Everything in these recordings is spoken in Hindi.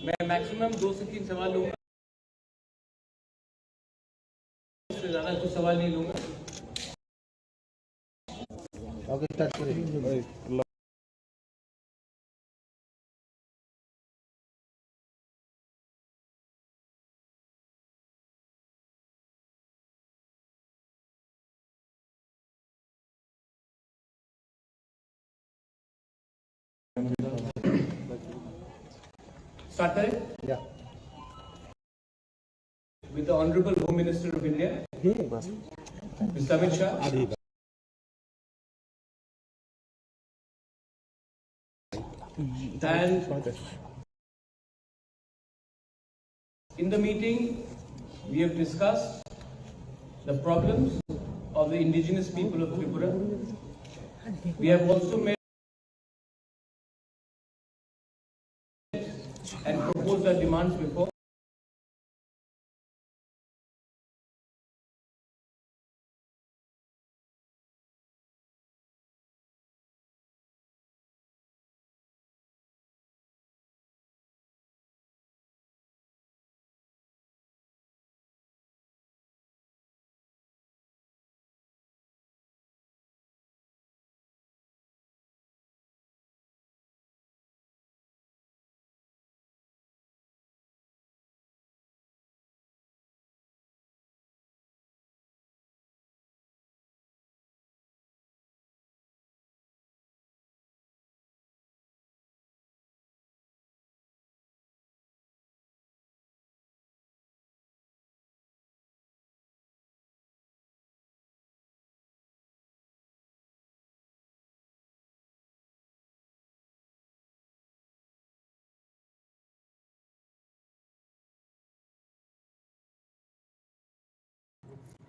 मैं मैक्सिमम 2 से 3 सवाल लूंगा, उससे ज़्यादा कुछ सवाल नहीं लूंगा। ओके, स्टार्ट करें। स्टार्ट करें या with the Honorable Home Minister of India, Mr. Amit Shah. And in the meeting, we have discussed the problems of the indigenous people of Tripura. We have also met and proposed our demands before.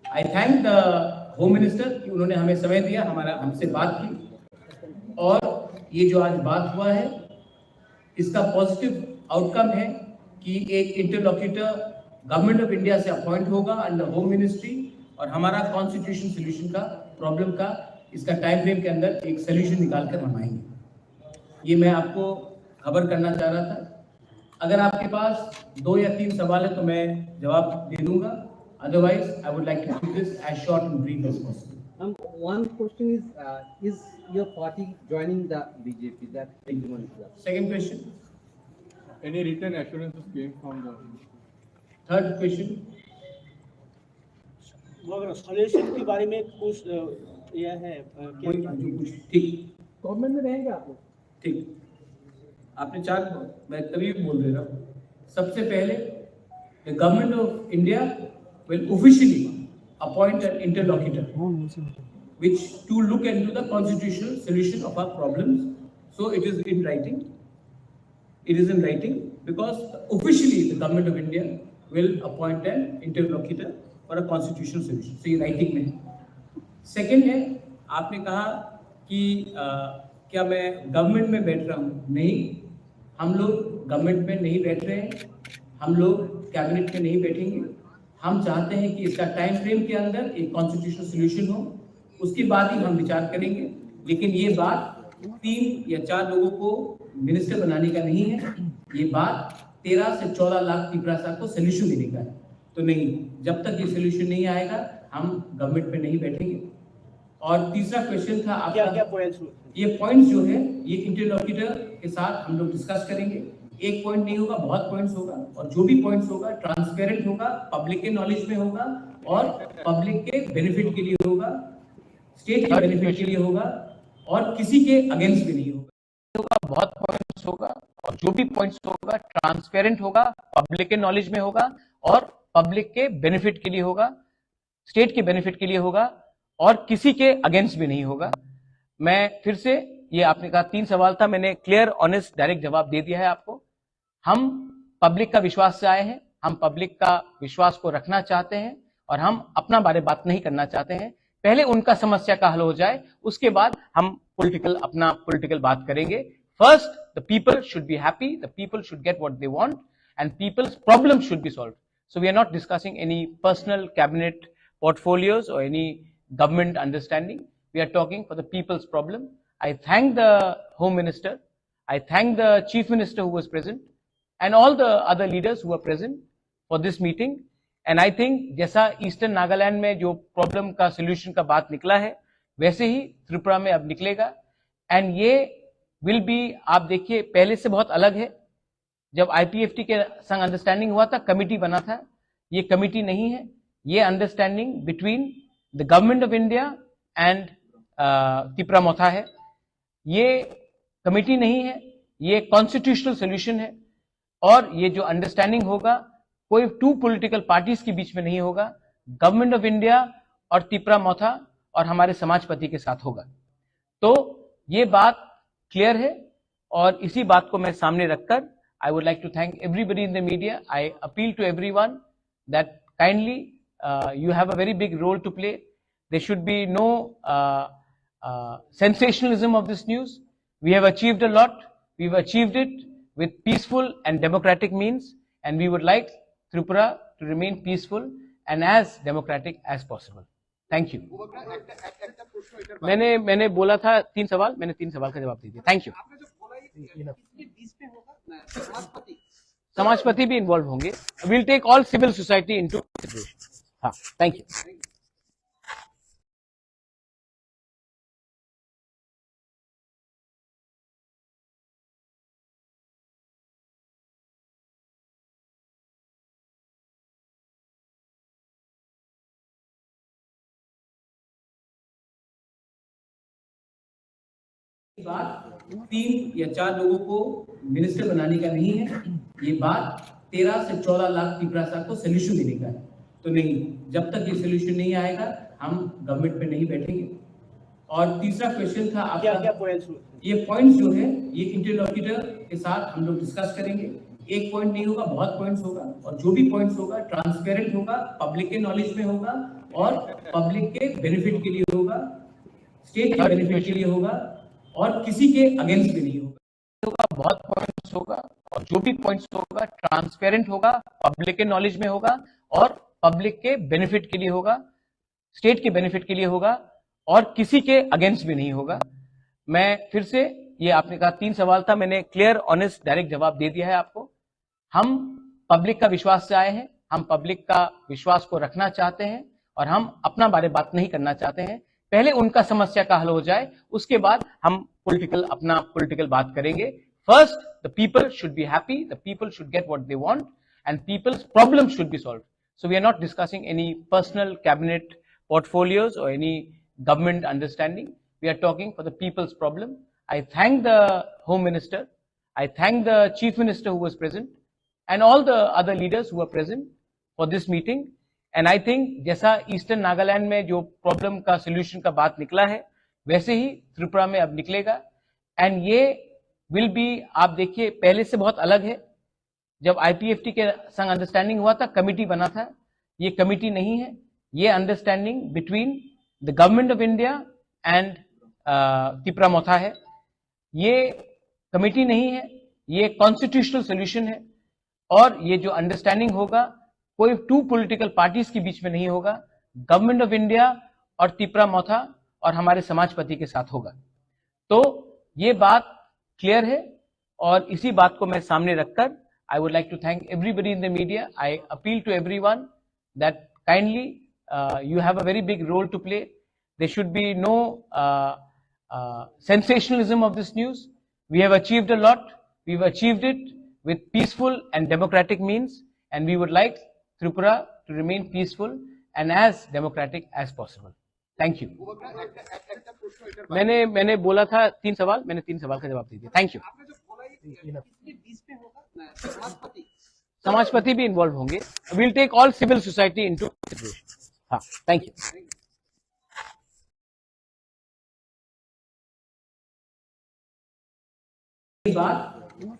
I thank the Home Minister कि उन्होंने हमें समय दिया, हमसे बात की, और ये जो आज बात हुआ है इसका पॉजिटिव आउटकम है कि एक इंटरलॉक्यूटर गवर्नमेंट ऑफ इंडिया से अपॉइंट होगा अंडर होम मिनिस्ट्री, और हमारा कॉन्स्टिट्यूशन सोल्यूशन का प्रॉब्लम का इसका टाइम फ्रेम के अंदर एक सोल्यूशन निकाल कर हम आएंगे। ये मैं आपको खबर करना चाह रहा था। अगर आपके पास 2 या 3 सवाल है तो मैं जवाब दे दूंगा, otherwise I would like to keep this as short and brief as possible. One question is your party joining the BJP? That one is that. Second question. Any written assurances came from the? Third question. मगर सोल्यूशन के बारे में कुछ यह है ठीक, गवर्नमेंट में रहेंगे आप लोग? ठीक, आपने 4, मैं तभी बोल रहा हूँ। सबसे पहले the government of India will officially appoint an interlocutor which to look into the constitutional solution of our problems. So it is in writing. It is in writing because officially the government of India will appoint an interlocutor for a constitutional solution. So ये writing में है। Second है, आपने कहा कि क्या मैं गवर्नमेंट में बैठ रहा हूँ? नहीं, हम लोग गवर्नमेंट में नहीं बैठ रहे हैं, हम लोग कैबिनेट में नहीं बैठेंगे। हम चाहते हैं कि इसका टाइम फ्रेम के अंदर एक कॉन्स्टिट्यूशनल सोल्यूशन हो, उसके बाद ही हम विचार करेंगे। लेकिन ये बात 3 या 4 लोगों को मिनिस्टर बनाने का नहीं है, ये बात 13 से 14 लाख त्रिपुरा को सोल्यूशन देने का है। तो नहीं, जब तक ये सोल्यूशन नहीं आएगा हम गवर्नमेंट में नहीं बैठेंगे। और तीसरा क्वेश्चन था आपका, क्या पॉइंट्स? ये पॉइंट्स जो है ये इंटरलॉक्यूटर के साथ हम लोग डिस्कस करेंगे। एक पॉइंट नहीं होगा, बहुत पॉइंट्स होगा, और जो भी पॉइंट्स होगा ट्रांसपेरेंट होगा, पब्लिक के नॉलेज में होगा, और पब्लिक के बेनिफिट के लिए होगा, स्टेट के बेनिफिट के लिए होगा, और किसी के अगेंस्ट भी नहीं होगा। बहुत पॉइंट्स होगा, और जो भी पॉइंट्स होगा ट्रांसपेरेंट होगा, पब्लिक के नॉलेज में होगा, और पब्लिक के बेनिफिट के लिए होगा, स्टेट के बेनिफिट के लिए होगा, और किसी के अगेंस्ट भी नहीं होगा। मैं फिर से, ये आपने कहा 3 सवाल था, मैंने क्लियर ऑनेस्ट डायरेक्ट जवाब दे दिया है आपको। हम पब्लिक का विश्वास से आए हैं, हम पब्लिक का विश्वास को रखना चाहते हैं, और हम अपना बारे बात नहीं करना चाहते हैं। पहले उनका समस्या का हल हो जाए, उसके बाद हम अपना पॉलिटिकल बात करेंगे। First the people should be happy, the people should get what they want, and people's problem should be solved. So we are not discussing any personal cabinet portfolios or any government understanding. We are talking for the people's problem. I thank the Home Minister. I thank the Chief Minister who was present. and all the other leaders who are present for this meeting. And I think जैसा ईस्टर्न नागालैंड में जो प्रॉब्लम का सोल्यूशन का बात निकला है, वैसे ही त्रिपुरा में अब निकलेगा. एंड ये विल बी, आप देखिए पहले से बहुत अलग है. जब IPFT के संग अंडरस्टैंडिंग हुआ था, कमिटी बना था. ये कमिटी नहीं है, ये understanding between the government of India and Tripura Motha है. ये कमिटी नहीं है, ये कॉन्स्टिट्यूशनल सोल्यूशन है. और ये जो अंडरस्टैंडिंग होगा, कोई टू पॉलिटिकल पार्टीज के बीच में नहीं होगा. गवर्नमेंट ऑफ इंडिया और त्रिपुरा मोथा और हमारे समाजपति के साथ होगा. तो ये बात क्लियर है, और इसी बात को मैं सामने रखकर I would like to thank everybody in the media. I appeal to everyone that kindly you have a very big role to play. There should be no sensationalism of this news. We have achieved a lot. We've achieved it with peaceful and democratic means, and we would like Tripura to remain peaceful and as democratic as possible. Thank you. मैंने बोला था 3 सवाल, मैंने 3 सवाल का जवाब दे दिया. Thank you. समाजपति भी इन्वॉल्व होंगे. Will take all civil society into consideration. हाँ, थैंक यू. बात 3 या 4 लोगों को मिनिस्टर बनाने का नहीं है. ये बात 13 से 14 लाख त्रिपुरा को सोल्यूशन देने का है. तो नहीं, जब तक ये सोल्यूशन नहीं आएगा, हम गवर्नमेंट पे नहीं बैठेंगे. और तीसरा क्वेश्चन था आपका, क्या पॉइंट्स? ये पॉइंट्स जो है, ये इंटरलॉक्यूटर के साथ हम लोग डिस्कस करेंगे. एक पॉइंट नहीं होगा, बहुत पॉइंट्स होगा, और जो भी पॉइंट्स होगा ट्रांसपेरेंट होगा, पब्लिक के नॉलेज में होगा, और पब्लिक के बेनिफिट के लिए होगा, स्टेट के बेनिफिट के लिए होगा, और किसी के अगेंस्ट भी नहीं होगा. बहुत पॉइंट्स होगा, और जो भी पॉइंट्स होगा ट्रांसपेरेंट होगा, पब्लिक के नॉलेज में होगा, और पब्लिक के बेनिफिट के लिए होगा, स्टेट के बेनिफिट के लिए होगा, और किसी के अगेंस्ट भी नहीं होगा. मैं फिर से, ये आपने कहा 3 सवाल था, मैंने क्लियर, ऑनेस्ट, डायरेक्ट जवाब दे दिया है आपको. हम पब्लिक का विश्वास से आए हैं, हम पब्लिक का विश्वास को रखना चाहते हैं, और हम अपना बारे बात नहीं करना चाहते हैं. पहले उनका समस्या का हल हो जाए, उसके बाद हम अपना पॉलिटिकल बात करेंगे. First, the people should be happy, the people should get what they want, and people's problem should be solved. So we are not discussing any personal cabinet portfolios or any government understanding. We are talking for the people's problem. I thank the Home Minister, I thank the Chief Minister who was present, and all the other leaders who are present for this meeting. And I think जैसा ईस्टर्न नागालैंड में जो प्रॉब्लम का सोल्यूशन का बात निकला है, वैसे ही त्रिपुरा में अब निकलेगा. एंड ये विल बी, आप देखिए पहले से बहुत अलग है. जब IPFT के संग अंडरस्टैंडिंग हुआ था, कमिटी बना था. ये कमिटी नहीं है, ये understanding between the government of India and Tripura Motha है. ये कमिटी नहीं है, ये कॉन्स्टिट्यूशनल सोल्यूशन है. और ये जो अंडरस्टैंडिंग होगा, कोई टू पॉलिटिकल पार्टीज के बीच में नहीं होगा. गवर्नमेंट ऑफ इंडिया और त्रिपुरा मोथा और हमारे समाजपति के साथ होगा. तो ये बात क्लियर है, और इसी बात को मैं सामने रखकर I would like to thank everybody in the media. I appeal to everyone that kindly you have a very big role to play. There should be no sensationalism of this news. We have achieved a lot. We've achieved it with peaceful and democratic means, and we would like Tripura to remain peaceful and as democratic as possible. Thank you. मैंने बोला था 3 सवाल, मैंने 3 सवाल का जवाब दे दिया. Thank you. समाजपति भी इन्वॉल्व होंगे. Will take all civil society into consideration. हाँ, थैंक यू. बात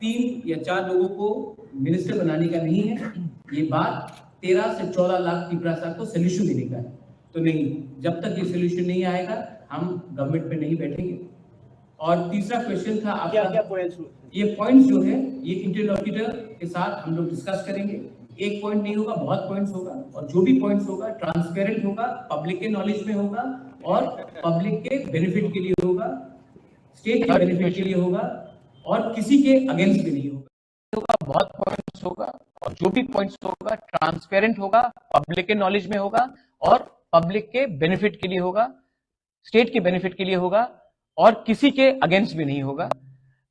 3 या 4 लोगों को मिनिस्टर बनाने का नहीं है. ये बात 13 से 14 लाख त्रिपुरा को सोल्यूशन देने का है. तो नहीं, जब तक ये सोल्यूशन नहीं आएगा, हम गवर्नमेंट पे नहीं बैठेंगे. और तीसरा क्वेश्चन था आपका, क्या पॉइंट्स? ये पॉइंट्स जो है, ये इंटरलॉक्यूटर के साथ हम लोग डिस्कस करेंगे. एक पॉइंट नहीं होगा, बहुत पॉइंट्स होगा, और जो भी पॉइंट्स होगा ट्रांसपेरेंट होगा, पब्लिक के नॉलेज में होगा, और पब्लिक के बेनिफिट के लिए होगा, स्टेट के बेनिफिट के लिए होगा, और किसी के अगेंस्ट भी नहीं होगा. बहुत पॉइंट्स होगा और जो भी पॉइंट्स होगा ट्रांसपेरेंट होगा, पब्लिक के नॉलेज में होगा और पब्लिक के बेनिफिट के लिए होगा, स्टेट के बेनिफिट के लिए होगा और किसी के अगेंस्ट भी नहीं होगा।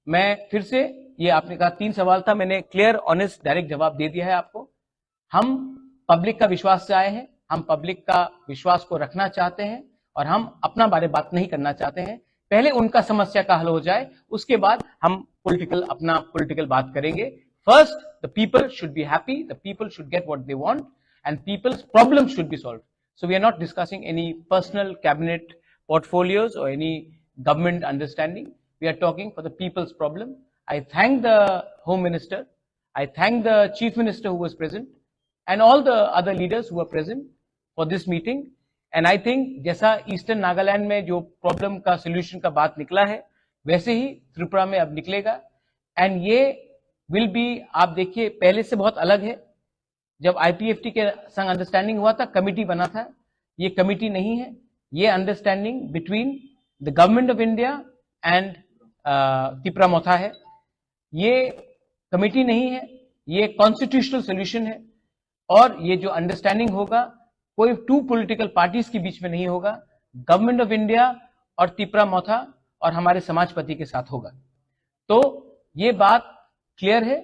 मैं फिर से, ये आपने कहा 3 सवाल था, मैंने क्लियर, ऑनेस्ट, डायरेक्ट जवाब दे दिया है आपको। हम पब्लिक का विश्वास से आए हैं, हम पब्लिक का विश्वास को रखना चाहते हैं और हम अपना बारे बात नहीं करना चाहते हैं। पहले उनका समस्या का हल हो जाए, उसके बाद हम अपना पॉलिटिकल बात करेंगे। First, the people should be happy, the people should get what they want and people's problem should be solved. So we are not discussing any personal cabinet portfolios or any government understanding. We are talking for the people's problem. I thank the Home Minister, I thank the Chief Minister who was present and all the other leaders who were present for this meeting. And I think जैसा ईस्टर्न नागालैंड में जो प्रॉब्लम का सोल्यूशन का बात निकला है, वैसे ही त्रिपुरा में अब निकलेगा। एंड ये विल बी, आप देखिए पहले से बहुत अलग है। जब IPFT के संग अंडरस्टैंडिंग हुआ था, कमिटी बना था, ये कमिटी नहीं है, ये understanding between the government of India and Tripura Motha है। ये कमिटी नहीं है, ये कॉन्स्टिट्यूशनल सोल्यूशन है और ये जो अंडरस्टैंडिंग होगा कोई 2 पॉलिटिकल पार्टीज के बीच में नहीं होगा, गवर्नमेंट ऑफ इंडिया और त्रिपुरा मोथा और हमारे समाजपति के साथ होगा। तो ये बात क्लियर है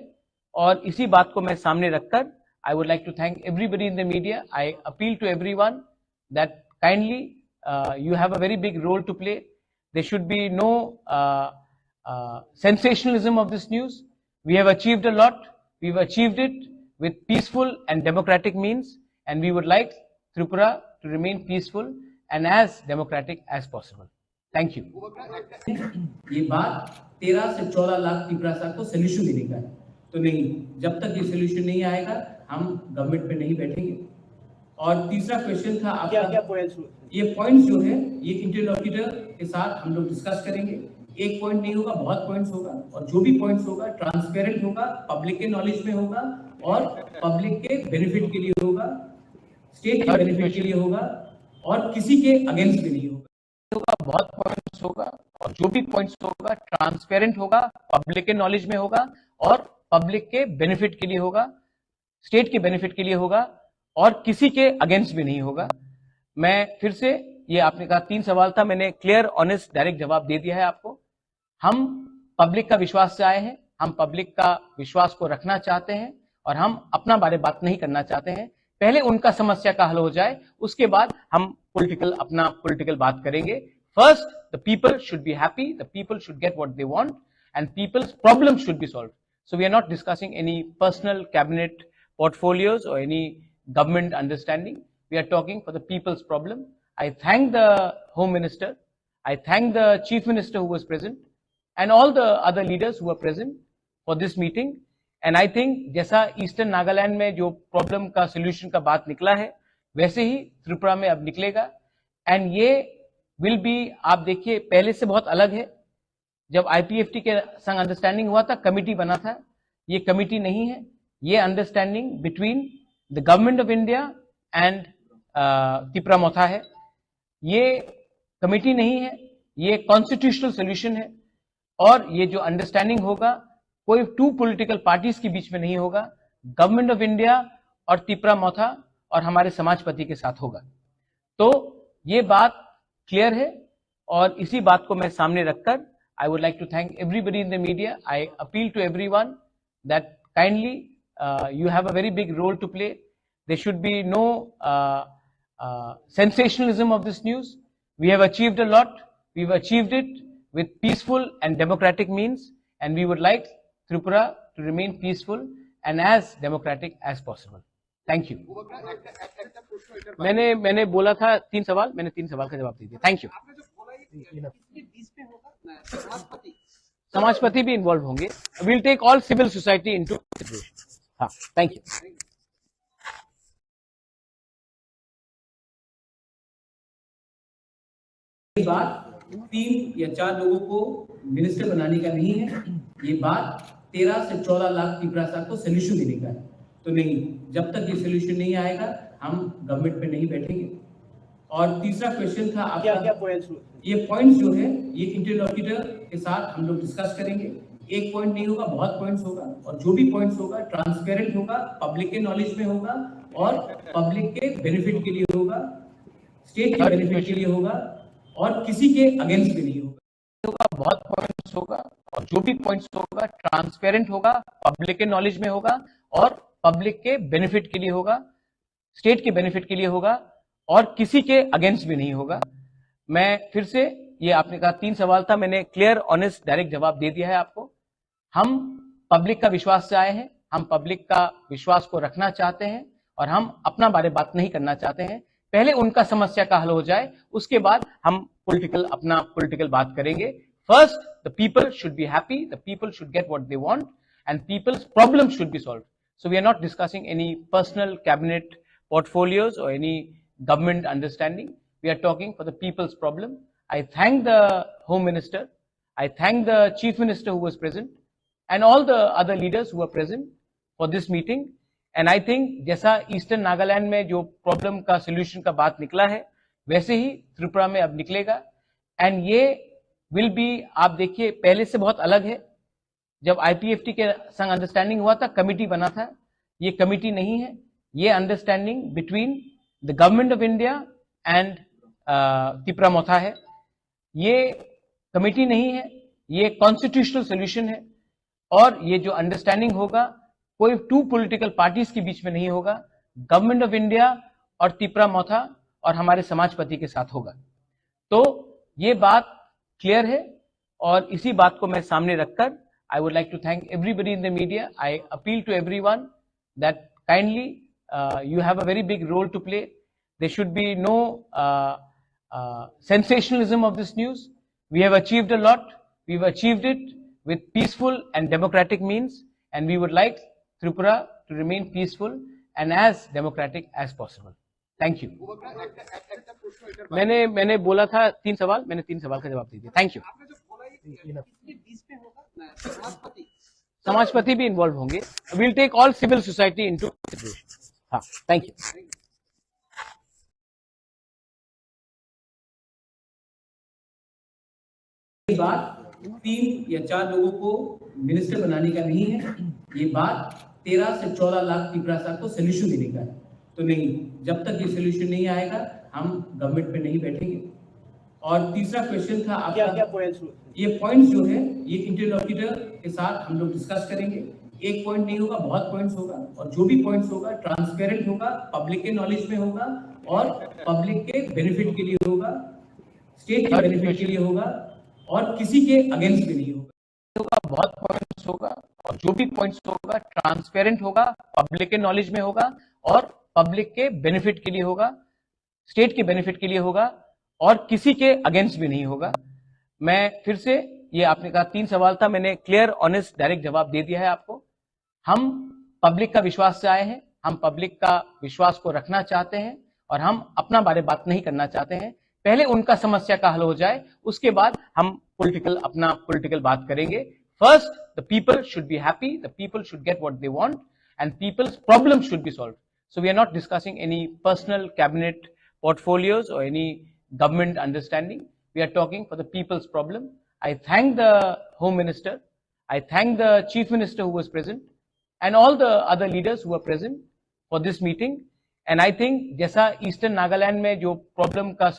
और इसी बात को मैं सामने रखकर I would like to thank everybody in the media. I appeal to everyone that kindly you have a very big role to play. There should be no sensationalism of this news. We have achieved a lot. We've achieved it with peaceful and democratic means, and we would like Tripura to remain peaceful and as democratic as possible. Thank you. ये बात 13 से 14 लाख त्रिपुरा को सोल्यूशन देने का है, तो नहीं, जब तक ये सोल्यूशन नहीं आएगा हम गवर्नमेंट पे नहीं बैठेंगे। और तीसरा क्वेश्चन था आपका, क्या पॉइंट्स? ये पॉइंट्स जो है ये इंटरलॉक्यूटर के साथ हम लोग डिस्कस करेंगे। एक पॉइंट नहीं होगा, बहुत पॉइंट्स होगा और जो भी पॉइंट्स होगा ट्रांसपेरेंट होगा, पब्लिक के नॉलेज में होगा और पब्लिक के बेनिफिट के लिए होगा, स्टेट के बेनिफिट के लिए होगा और किसी के अगेंस्ट भी नहीं होगा। बहुत पॉइंट्स होगा और जो भी पॉइंट्स होगा ट्रांसपेरेंट होगा, पब्लिक के नॉलेज में होगा और पब्लिक के बेनिफिट के लिए होगा, स्टेट के बेनिफिट के लिए होगा और किसी के अगेंस्ट भी नहीं होगा। मैं फिर से, ये आपने कहा 3 सवाल था, मैंने क्लियर, ऑनेस्ट, डायरेक्ट जवाब दे दिया है आपको। हम पब्लिक का विश्वास से आए हैं, हम पब्लिक का विश्वास को रखना चाहते हैं और हम अपना बारे बात नहीं करना चाहते हैं। पहले उनका समस्या का हल हो जाए, उसके बाद हम अपना पॉलिटिकल बात करेंगे। First, the people should be happy, the people should get what they want and people's problem should be solved. So we are not discussing any personal cabinet portfolios or any government understanding. We are talking for the people's problem. I thank the Home Minister, I thank the Chief Minister who was present and all the other leaders who were present for this meeting. And I think जैसा ईस्टर्न नागालैंड में जो प्रॉब्लम का सोल्यूशन का बात निकला है, वैसे ही त्रिपुरा में अब निकलेगा। एंड ये विल बी, आप देखिए पहले से बहुत अलग है। जब IPFT के संग अंडरस्टैंडिंग हुआ था, कमिटी बना था, ये कमिटी नहीं है, ये understanding between the government of India and Tripura Motha है। ये कमिटी नहीं है, ये कॉन्स्टिट्यूशनल सोल्यूशन है और ये जो अंडरस्टैंडिंग होगा कोई 2 पॉलिटिकल पार्टीज के बीच में नहीं होगा, गवर्नमेंट ऑफ इंडिया और त्रिपुरा मोथा और हमारे समाजपति के साथ होगा। तो ये बात क्लियर है और इसी बात को मैं सामने रखकर I would like to thank everybody in the media. I appeal to everyone that kindly you have a very big role to play. There should be no sensationalism of this news. We have achieved a lot. We've achieved it with peaceful and democratic means, and we would like Tripura to remain peaceful and as democratic as possible. Thank you. मैंने बोला था 3 सवाल, मैंने 3 सवाल का जवाब दे दिया। Thank you. समाजपति भी इन्वॉल्व होंगे। Will take all civil society into consideration. हाँ, थैंक यू। ये बात 3 या 4 लोगों को मिनिस्टर बनाने का नहीं है, ये बात 13 से 14 लाख त्रिपुरा को सोल्यूशन देने का है। तो नहीं, जब तक ये सोल्यूशन नहीं आएगा हम गवर्नमेंट पे नहीं बैठेंगे। और तीसरा क्वेश्चन था आपका, क्या पॉइंट्स? ये पॉइंट्स जो है ये इंटरलॉक्यूटर के साथ हम लोग डिस्कस करेंगे। एक पॉइंट नहीं होगा, बहुत पॉइंट्स होगा, और जो भी पॉइंट्स होगा ट्रांसपेरेंट होगा, पब्लिक के नॉलेज में होगा और पब्लिक के बेनिफिट के लिए होगा, स्टेट के बेनिफिट के लिए होगा और किसी के अगेंस्ट भी नहीं होगा। बहुत पॉइंट्स होगा और जो भी पॉइंट्स होगा ट्रांसपेरेंट होगा, पब्लिक के नॉलेज में होगा और पब्लिक के बेनिफिट के लिए होगा, स्टेट के बेनिफिट के लिए होगा और किसी के अगेंस्ट भी नहीं होगा। मैं फिर से, ये आपने कहा 3 सवाल था, मैंने क्लियर ऑनेस्ट डायरेक्ट जवाब दे दिया है आपको। हम पब्लिक का विश्वास से आए हैं, हम पब्लिक का विश्वास को रखना चाहते हैं और हम अपना बारे बात नहीं करना चाहते हैं। पहले उनका समस्या का हल हो जाए, उसके बाद हम अपना पॉलिटिकल बात करेंगे। First, the people should be happy, the people should get what they want and people's problem should be solved. So we are not discussing any personal cabinet portfolios or any government understanding. We are talking for the people's problem. I thank the Home Minister, I thank the Chief Minister who was present and all the other leaders who were present for this meeting. And I think जैसा ईस्टर्न नागालैंड में जो प्रॉब्लम का सोल्यूशन का बात निकला है, वैसे ही त्रिपुरा में अब निकलेगा। एंड ये विल बी, आप देखिए पहले से बहुत अलग है। जब IPFT के संग अंडरस्टैंडिंग हुआ था, कमिटी बना था, ये कमिटी नहीं है, ये understanding between the government of India and Tripura Motha है। ये कमिटी नहीं है, ये कॉन्स्टिट्यूशनल सोल्यूशन है और ये जो अंडरस्टैंडिंग होगा कोई 2 पॉलिटिकल पार्टीज के बीच में नहीं होगा, गवर्नमेंट ऑफ इंडिया और त्रिपुरा मोथा और हमारे समाजपति के साथ होगा। तो ये बात क्लियर है और इसी बात को मैं सामने रखकर I would like to thank everybody in the media. I appeal to everyone that kindly you have a very big role to play. There should be no sensationalism of this news. We have achieved a lot. We've achieved it with peaceful and democratic means, and we would like Tripura to remain peaceful and as democratic as possible. Thank you. मैंने बोला था 3 सवाल, मैंने 3 सवाल का जवाब दे दिया। Thank you. समाजपति भी इन्वॉल्व होंगे। Will take all civil society into consideration. हाँ, थैंक यू। ये बात 3 या 4 लोगों को मिनिस्टर बनाने का नहीं है, ये बात 13 से 14 लाख त्रिपुरा को सोल्यूशन देने का है। तो नहीं, जब तक ये सोल्यूशन नहीं आएगा हम गवर्नमेंट पे नहीं बैठेंगे। और तीसरा क्वेश्चन था आपका, क्या पॉइंट्स? ये पॉइंट्स जो है ये इंटरलॉक्यूटर के साथ हम लोग डिस्कस करेंगे। एक पॉइंट नहीं होगा, बहुत पॉइंट्स होगा, और जो भी पॉइंट्स होगा ट्रांसपेरेंट होगा, पब्लिक के नॉलेज में होगा और पब्लिक के बेनिफिट के लिए होगा, स्टेट के बेनिफिट के लिए होगा और किसी के अगेंस्ट भी नहीं होगा। बहुत पॉइंट्स होगा और जो भी पॉइंट्स होगा ट्रांसपेरेंट होगा, पब्लिक के नॉलेज में होगा और पब्लिक के बेनिफिट के लिए होगा, स्टेट के बेनिफिट के लिए होगा और किसी के अगेंस्ट भी नहीं होगा। मैं फिर से, ये आपने कहा 3 सवाल था, मैंने क्लियर ऑनेस्ट डायरेक्ट जवाब दे दिया है आपको। हम पब्लिक का विश्वास से आए हैं, हम पब्लिक का विश्वास को रखना चाहते हैं और हम अपना बारे बात नहीं करना चाहते हैं। पहले उनका समस्या का हल हो जाए, उसके बाद हम अपना पॉलिटिकल बात करेंगे। First, the people should be happy, the people should get what they want and people's problem should be solved. So we are not discussing any personal cabinet portfolios or any government understanding. We are talking for the people's problem. I thank the Home Minister, I thank the Chief Minister who was present and all the other leaders who were present for this meeting. And I think जैसा ईस्टर्न नागालैंड में जो प्रॉब्लम का